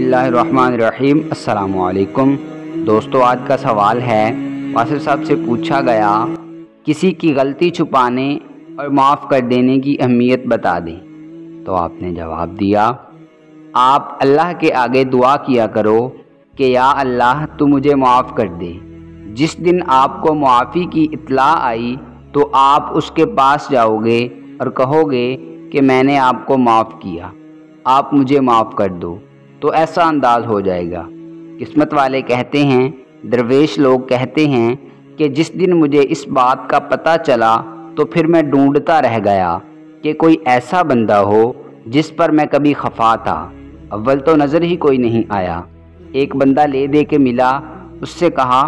बिस्मिल्लाहिर्रहमानिर्रहीम। अस्सलामुअलैकुम दोस्तों, आज का सवाल है, वासिफ साहब से पूछा गया किसी की गलती छुपाने और माफ़ कर देने की अहमियत बता दें। तो आपने जवाब दिया, आप अल्लाह के आगे दुआ किया करो कि या अल्लाह तू मुझे माफ़ कर दे। जिस दिन आपको मुआफ़ी की इत्तला आई तो आप उसके पास जाओगे और कहोगे कि मैंने आपको माफ़ किया, आप मुझे माफ़ कर दो, तो ऐसा अंदाज़ हो जाएगा। किस्मत वाले कहते हैं, दरवेश लोग कहते हैं कि जिस दिन मुझे इस बात का पता चला तो फिर मैं ढूंढता रह गया कि कोई ऐसा बंदा हो जिस पर मैं कभी खफा था। अव्वल तो नज़र ही कोई नहीं आया। एक बंदा ले दे के मिला, उससे कहा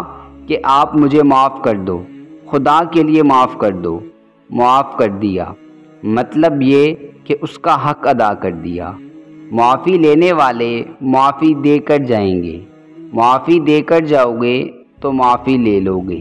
कि आप मुझे माफ़ कर दो, खुदा के लिए माफ़ कर दो। माफ़ कर दिया, मतलब ये कि उसका हक़ अदा कर दिया। माफ़ी लेने वाले माफ़ी देकर जाएंगे, माफ़ी देकर जाओगे तो माफ़ी ले लोगे।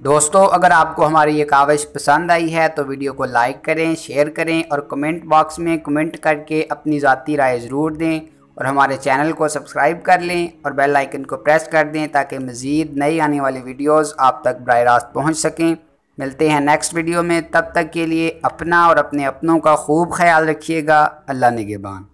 दोस्तों, अगर आपको हमारी ये काविश पसंद आई है तो वीडियो को लाइक करें, शेयर करें और कमेंट बॉक्स में कमेंट करके अपनी ज़ाती राय ज़रूर दें और हमारे चैनल को सब्सक्राइब कर लें और बेल आइकन को प्रेस कर दें ताकि मज़ीद नई आने वाली वीडियोज़ आप तक बराह रास्त पहुँच सकें। मिलते हैं नेक्स्ट वीडियो में, तब तक के लिए अपना और अपने अपनों का खूब ख्याल रखिएगा। अल्लाह निगहबान।